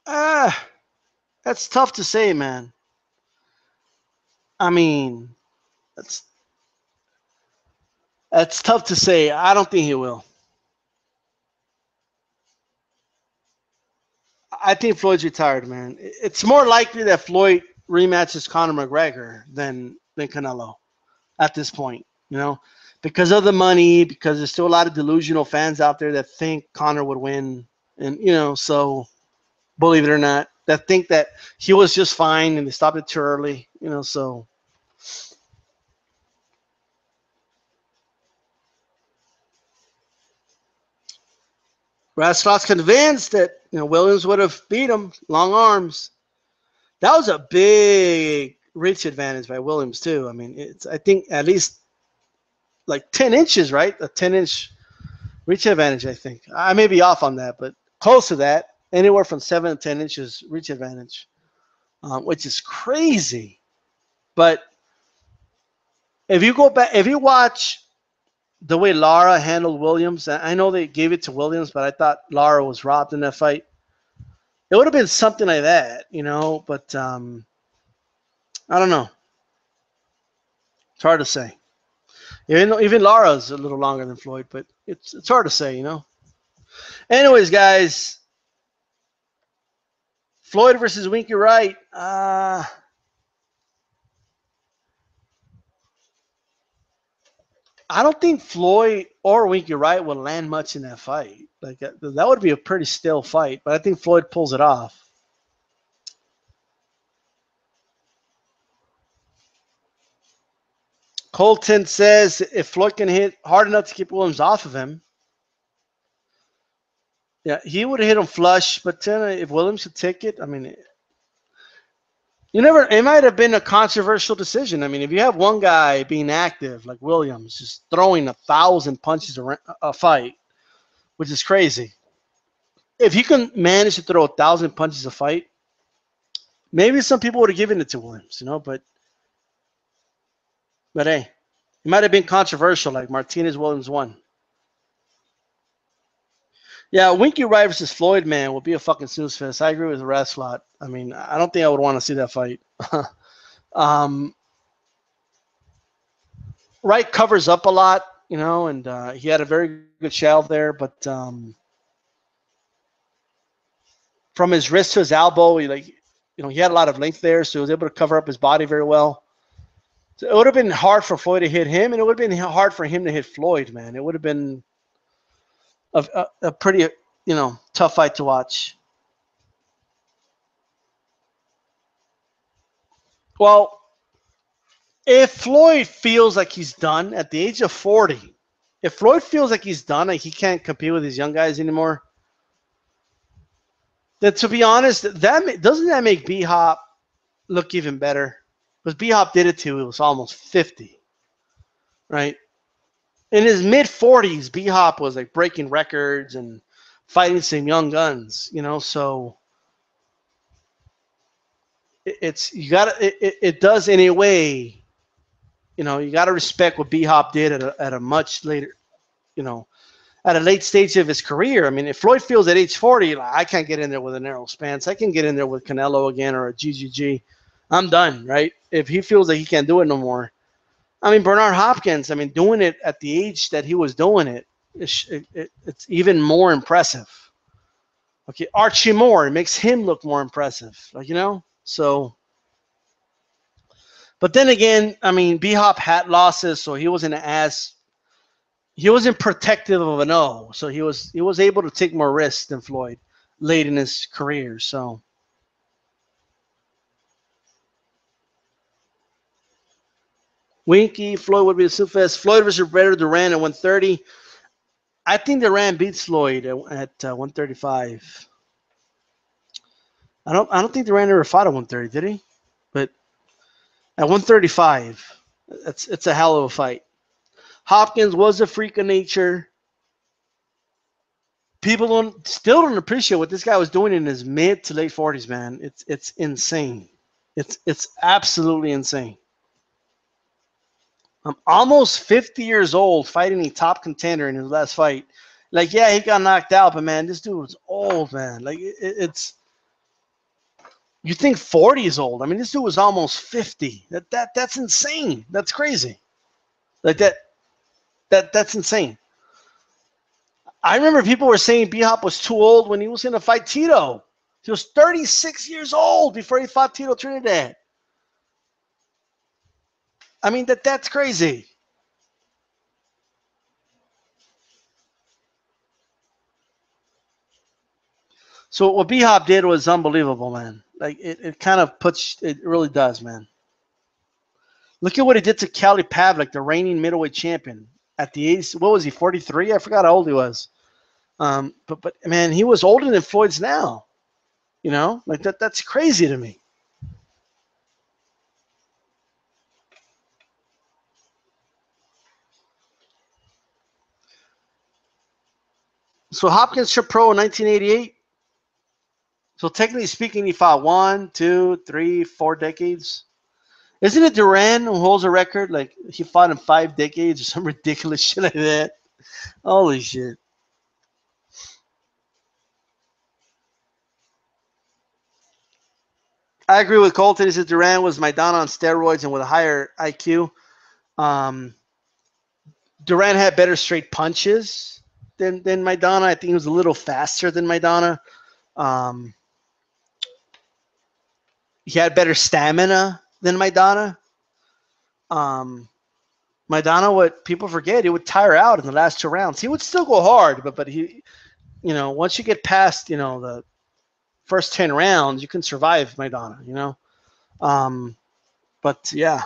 That's tough to say, man. I mean, that's tough to say. I don't think he will. I think Floyd's retired, man. It's more likely that Floyd rematches Conor McGregor than Canelo at this point, because of the money, because there's still a lot of delusional fans out there that think Conor would win. And, so believe it or not, that think that he was just fine and they stopped it too early, so. Rascal's convinced that Williams would have beat him. Long arms. That was a big reach advantage by Williams too. I mean, I think at least like 10 inches, right? A 10-inch reach advantage. I think I may be off on that, but close to that. Anywhere from 7 to 10 inches reach advantage, which is crazy. But if you go back, if you watch the way Lara handled Williams, I know they gave it to Williams, but I thought Lara was robbed in that fight. It would have been something like that, but I don't know. It's hard to say. Even Lara's a little longer than Floyd, but it's hard to say, Anyways, guys, Floyd versus Winky Wright. I don't think Floyd or Winky Wright will land much in that fight. Like that would be a pretty still fight, but I think Floyd pulls it off. Colton says if Floyd can hit hard enough to keep Williams off of him, yeah, he would have hit him flush. But then if Williams could take it, I mean, it might have been a controversial decision. I mean, if you have one guy being active like Williams, just throwing 1,000 punches a fight, which is crazy. If he can manage to throw 1,000 punches a fight, maybe some people would have given it to Williams, but hey, it might have been controversial, like Martinez Williams won. Yeah, Winky Wright versus Floyd, man, will be a fucking snooze fest. I agree with the Rascalot. I mean, I don't think I would want to see that fight. Wright covers up a lot, and he had a very good shell there, but from his wrist to his elbow, he had a lot of length there, so he was able to cover up his body very well. So it would have been hard for Floyd to hit him, and it would have been hard for him to hit Floyd, man. It would have been a pretty, tough fight to watch. Well, if Floyd feels like he's done at the age of 40, if Floyd feels like he's done, like he can't compete with these young guys anymore, then to be honest, doesn't that make B Hop look even better? Because B Hop did it to, it was almost 50, right? In his mid 40s, B Hop was like breaking records and fighting some young guns, so it's you got it does in a way, you got to respect what B Hop did at a much later, you know, at a late stage of his career. I mean, if Floyd feels at age 40, like, I can't get in there with a narrow Spence. I can get in there with Canelo again or a GGG. I'm done, right? If he feels that he can't do it no more. I mean, Bernard Hopkins, I mean, doing it at the age that he was doing it, it's even more impressive. Okay, Archie Moore, it makes him look more impressive, so. But then again, I mean, B Hop had losses, so he wasn't protective of an O, so he was able to take more risks than Floyd late in his career. So Winky, Floyd would be the Silfest. Floyd versus Roberto Duran at 130. I think Duran beats Floyd at 135. I don't think Duran ever fought at 130, did he? But at 135, it's a hell of a fight. Hopkins was a freak of nature. People still don't appreciate what this guy was doing in his mid to late 40s, man. It's insane. It's absolutely insane. I'm almost 50 years old fighting a top contender in his last fight. Like, yeah, he got knocked out, but man, this dude was old, man. Like it's you think 40 is old. I mean, this dude was almost 50. That's insane. That's crazy. Like that's insane. I remember people were saying B-Hop was too old when he was going to fight Tito. He was 36 years old before he fought Tito Trinidad. I mean, that's crazy. So what B-Hop did was unbelievable, man. Like, it kind of puts, it really does, man. Look at what he did to Cali Pavlik, the reigning middleweight champion. At the age, what was he, 43? I forgot how old he was. But man, he was older than Floyd's now. Like that's crazy to me. So Hopkins turned pro in 1988. So technically speaking, he fought 1, 2, 3, 4 decades. Isn't it Duran who holds a record? Like he fought in 5 decades or some ridiculous shit like that. Holy shit. I agree with Colton. He said Duran was Maidana on steroids and with a higher IQ. Um, Duran had better straight punches than Maidana. I think he was a little faster than Maidana. Um, he had better stamina than Maidana. Maidana, what people forget, he would tire out in the last 2 rounds. He would still go hard, but he, once you get past, the first 10 rounds, you can survive Maidana, But yeah.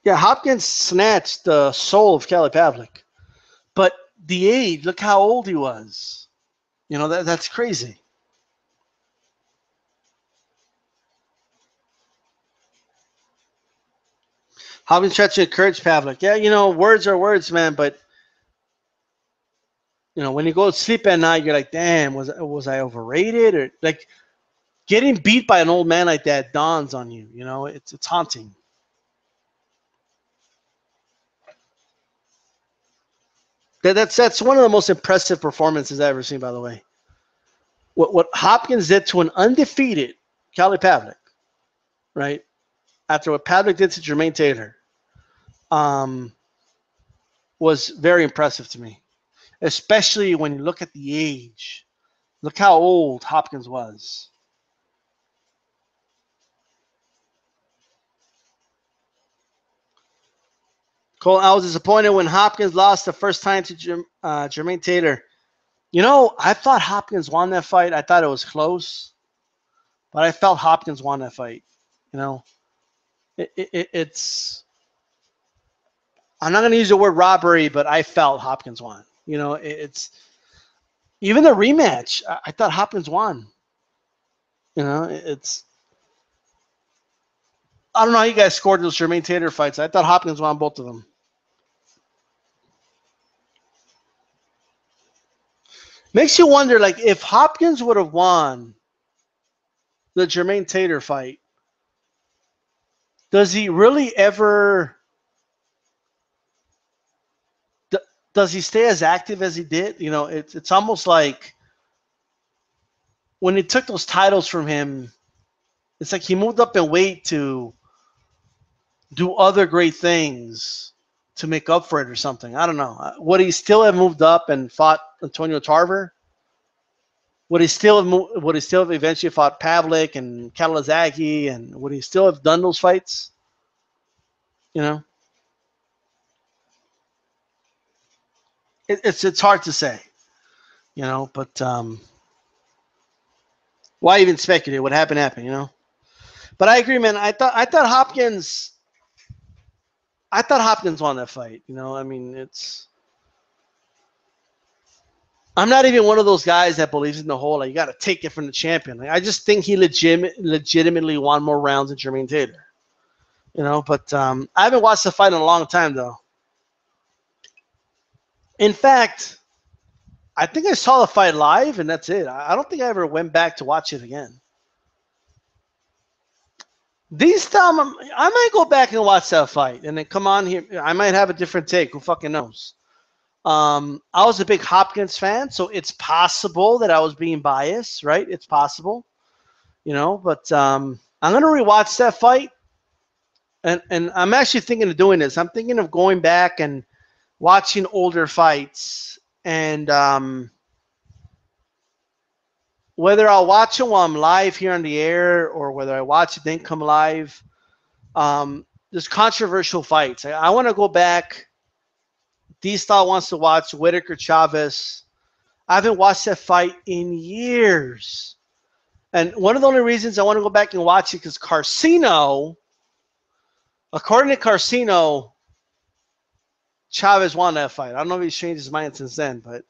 Yeah, Hopkins snatched the soul of Kelly Pavlik. But the age, look how old he was. That's crazy. Hopkins tried to encourage Pavlik. Yeah, words are words, man, but when you go to sleep at night, you're like, damn, was I overrated? Or like getting beat by an old man like that dawns on you, it's haunting. That's one of the most impressive performances I've ever seen, by the way. What Hopkins did to an undefeated Kelly Pavlik, right? After what Pavlik did to Jermaine Taylor, was very impressive to me, especially when you look at the age. Look how old Hopkins was. Cole, I was disappointed when Hopkins lost the first time to Jermaine Taylor. You know, I thought Hopkins won that fight. I thought it was close, but I felt Hopkins won that fight. You know, it's. I'm not going to use the word robbery, but I felt Hopkins won. You know, it's even the rematch. I thought Hopkins won. You know, it's. I don't know how you guys scored those Jermaine Taylor fights. I thought Hopkins won both of them. Makes you wonder, like, if Hopkins would have won the Jermaine Taylor fight, does he really ever? Does he stay as active as he did? You know, it's almost like when he took those titles from him, it's like he moved up in weight to do other great things to make up for it or something. I don't know. Would he still have moved up and fought Antonio Tarver? Would he still have eventually fought Pavlik and Kalazagi, and would he still have done those fights? You know, it's hard to say. You know, but why even speculate? What happened? You know. But I agree, man. I thought Hopkins won that fight. You know, I mean, it's. I'm not even one of those guys that believes in the whole like you got to take it from the champion. Like, I just think he legitimately won more rounds than Jermaine Taylor. You know, but I haven't watched the fight in a long time though. In fact, I think I saw the fight live and that's it. I don't think I ever went back to watch it again. These time, I might go back and watch that fight and then come on here. I might have a different take. Who fucking knows? I was a big Hopkins fan, so it's possible that I was being biased, right? It's possible, you know. But I'm gonna rewatch that fight, and I'm actually thinking of doing this. I'm thinking of going back and watching older fights, and whether I'll watch it while I'm live here on the air or whether I watch it then come live. There's controversial fights. I want to go back. DStyle wants to watch Whitaker Chavez. I haven't watched that fight in years. And one of the only reasons I want to go back and watch it because Carcino, according to Carcino, Chavez won that fight. I don't know if he's changed his mind since then, but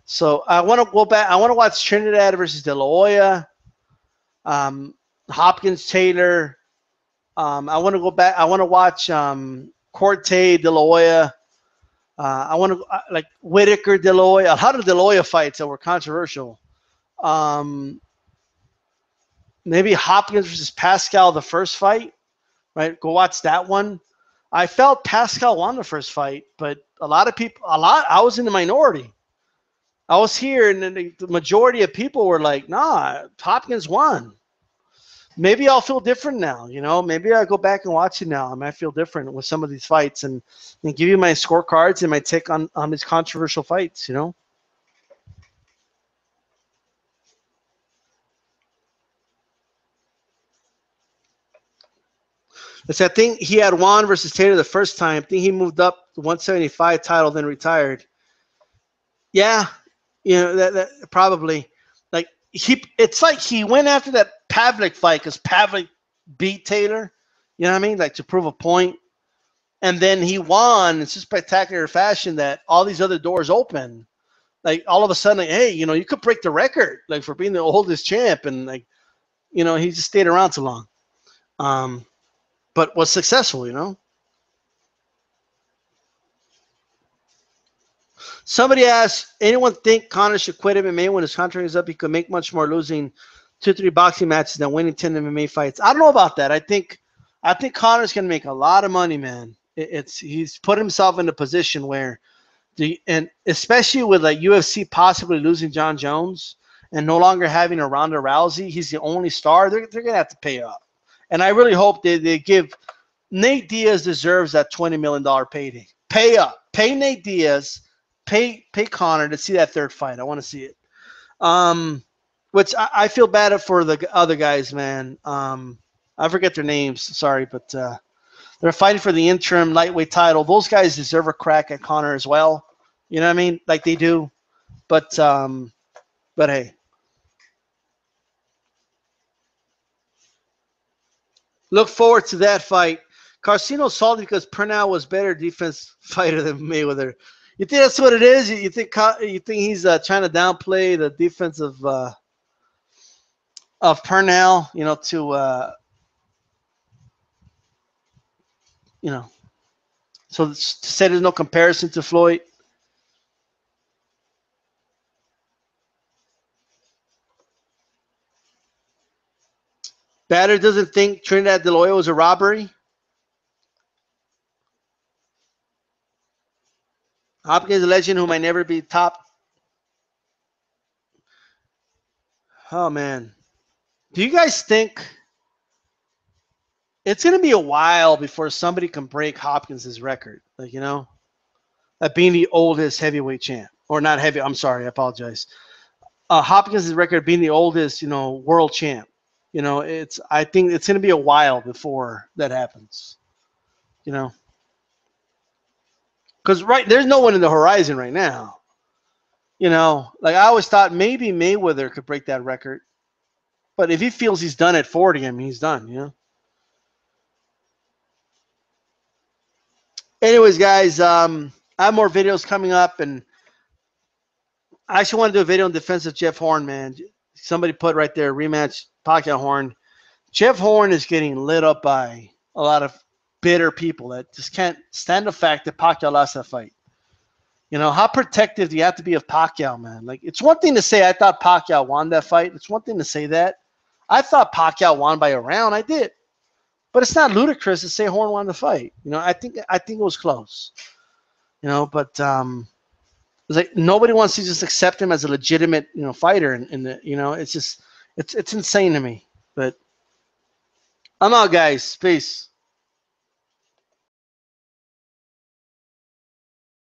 so I want to go back. I want to watch Trinidad versus De La Hoya, Hopkins Taylor. I want to go back. I want to watch Corte De La Hoya. I want to like Whitaker De La Hoya. A lot of De La Hoya fights that were controversial. Maybe Hopkins versus Pascal, the first fight, right? Go watch that one. I felt Pascal won the first fight, but I was in the minority. I was here, and then the majority of people were like, nah, Hopkins won. Maybe I'll feel different now, you know. Maybe I'll go back and watch it now. I might feel different with some of these fights and give you my scorecards and my take on these controversial fights, you know. I think he had Juan versus Taylor the first time. I think he moved up to 175 title, then retired. Yeah, you know, that probably. Like it's like he went after that Pavlik fight because Pavlik beat Taylor, you know what I mean? Like to prove a point. And then he won in such spectacular fashion that all these other doors open. Like all of a sudden, like, hey, you know, you could break the record, like for being the oldest champ, and like, you know, he just stayed around too long. But was successful, you know. Somebody asked, anyone think Conor should quit MMA when his contract is up? He could make much more losing 2-3 boxing matches than winning 10 MMA fights. I don't know about that. I think Conor's gonna make a lot of money, man. He's put himself in a position where and especially with like UFC possibly losing John Jones and no longer having a Ronda Rousey, he's the only star. They're gonna have to pay up. And I really hope they give Nate Diaz deserves that $20 million payday. Pay up. Pay Nate Diaz. Pay Conor to see that third fight. I want to see it. Which I feel bad for the other guys, man. I forget their names. Sorry, but They're fighting for the interim lightweight title. Those guys deserve a crack at Conor as well. You know what I mean? Like they do. But hey. Look forward to that fight. Carcino's salty because Pernell was better defense fighter than Mayweather. You think that's what it is? You think he's trying to downplay the defense of Pernell? You know, to you know, so to say there's no comparison to Floyd. Batter doesn't think Trinidad Del Hoyo was a robbery. Hopkins, a legend who might never be top. Oh, man. Do you guys think it's going to be a while before somebody can break Hopkins' record? Like, you know, at being the oldest heavyweight champ. Or not heavy. I'm sorry. I apologize. Hopkins' record being the oldest, you know, world champ. You know, I think it's going to be a while before that happens. You know, because there's no one in the horizon right now. You know, like I always thought maybe Mayweather could break that record, but if he feels he's done at 40, I mean, he's done. You know. Anyways, guys, I have more videos coming up, and I actually want to do a video in defense of Jeff Horn, man. Somebody put right there, rematch Pacquiao Horn. Jeff Horn is getting lit up by a lot of bitter people that just can't stand the fact that Pacquiao lost that fight. You know, how protective do you have to be of Pacquiao, man? Like, it's one thing to say I thought Pacquiao won that fight. It's one thing to say that. I thought Pacquiao won by a round. I did. But it's not ludicrous to say Horn won the fight. You know, I think it was close. You know, but it's like nobody wants to just accept him as a legitimate, you know, fighter. And you know, it's just it's insane to me. But I'm out, guys. Peace.